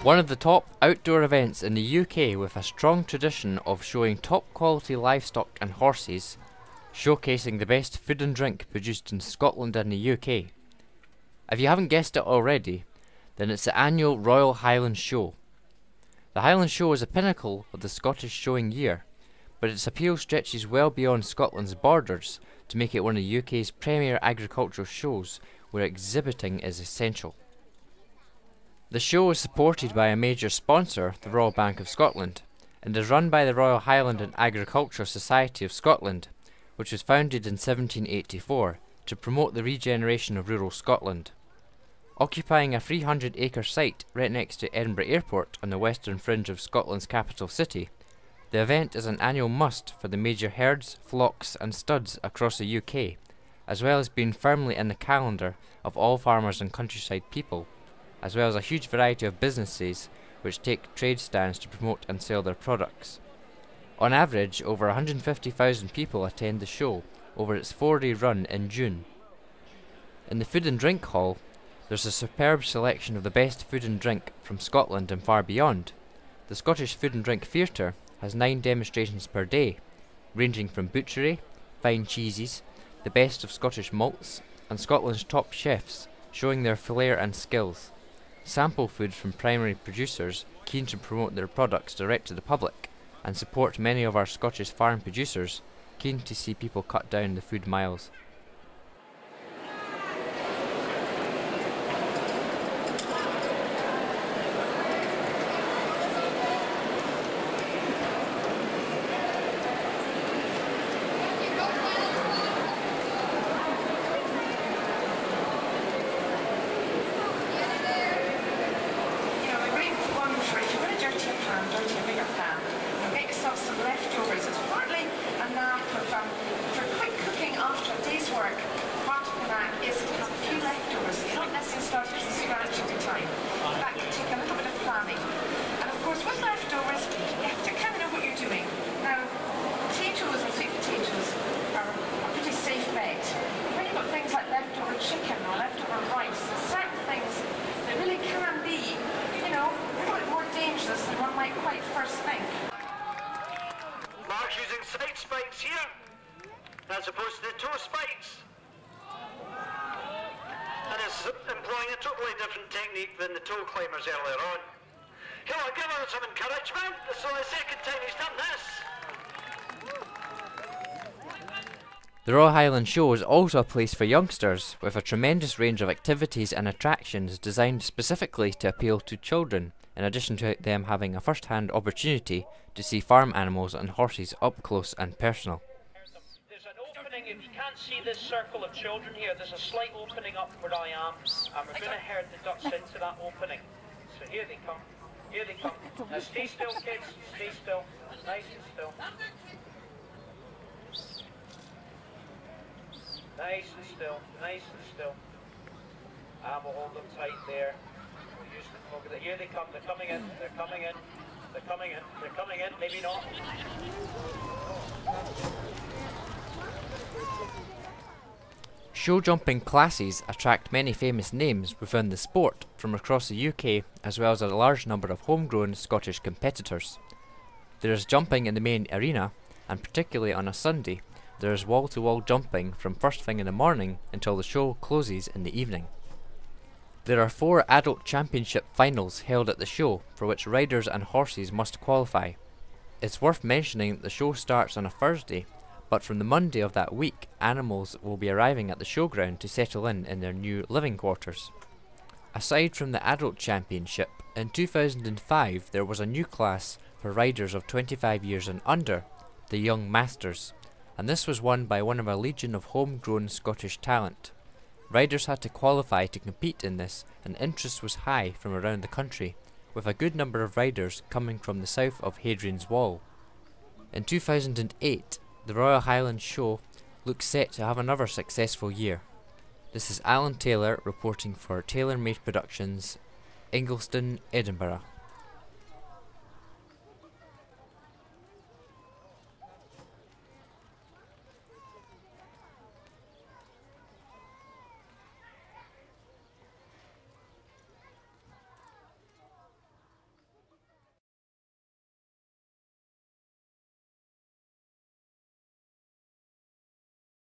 One of the top outdoor events in the UK with a strong tradition of showing top quality livestock and horses, showcasing the best food and drink produced in Scotland and the UK. If you haven't guessed it already, then it's the annual Royal Highland Show. The Highland Show is a pinnacle of the Scottish showing year, but its appeal stretches well beyond Scotland's borders to make it one of the UK's premier agricultural shows where exhibiting is essential. The show is supported by a major sponsor, the Royal Bank of Scotland, and is run by the Royal Highland and Agricultural Society of Scotland, which was founded in 1784 to promote the regeneration of rural Scotland. Occupying a 300-acre site right next to Edinburgh Airport on the western fringe of Scotland's capital city, the event is an annual must for the major herds, flocks and studs across the UK, as well as being firmly in the calendar of all farmers and countryside people, as well as a huge variety of businesses which take trade stands to promote and sell their products. On average, over 150,000 people attend the show over its 4-day run in June. In the Food and Drink Hall, there's a superb selection of the best food and drink from Scotland and far beyond. The Scottish Food and Drink Theatre has 9 demonstrations per day, ranging from butchery, fine cheeses, the best of Scottish malts, and Scotland's top chefs showing their flair and skills. Sample food from primary producers keen to promote their products direct to the public, and support many of our Scottish farm producers keen to see people cut down the food miles. Mark's using side spikes here, as opposed to the toe spikes. And is employing a totally different technique than the toe climbers earlier on. Come on, give her some encouragement. This is the second time he's done this. The Royal Highland Show is also a place for youngsters, with a tremendous range of activities and attractions designed specifically to appeal to children, in addition to them having a first-hand opportunity to see farm animals and horses up close and personal. There's an opening, if you can't see this circle of children here, there's a slight opening up where I am, and we're going to herd the ducks into that opening. So here they come, here they come. Now stay still kids, stay still, nice and still. Nice and still, nice and still. And we'll hold them tight there. Here they come, they're coming in, they're coming in, they're coming in, they're coming in, maybe not. Show jumping classes attract many famous names within the sport from across the UK, as well as a large number of homegrown Scottish competitors. There is jumping in the main arena, and particularly on a Sunday, there is wall-to-wall jumping from first thing in the morning until the show closes in the evening. There are 4 adult championship finals held at the show, for which riders and horses must qualify. It's worth mentioning that the show starts on a Thursday, but from the Monday of that week, animals will be arriving at the showground to settle in their new living quarters. Aside from the adult championship, in 2005 there was a new class for riders of 25 years and under, the Young Masters, and this was won by one of a legion of homegrown Scottish talent. Riders had to qualify to compete in this, and interest was high from around the country, with a good number of riders coming from the south of Hadrian's Wall. In 2008, the Royal Highland Show looks set to have another successful year. This is Alan Taylor reporting for Taylor Made Productions, Ingliston, Edinburgh.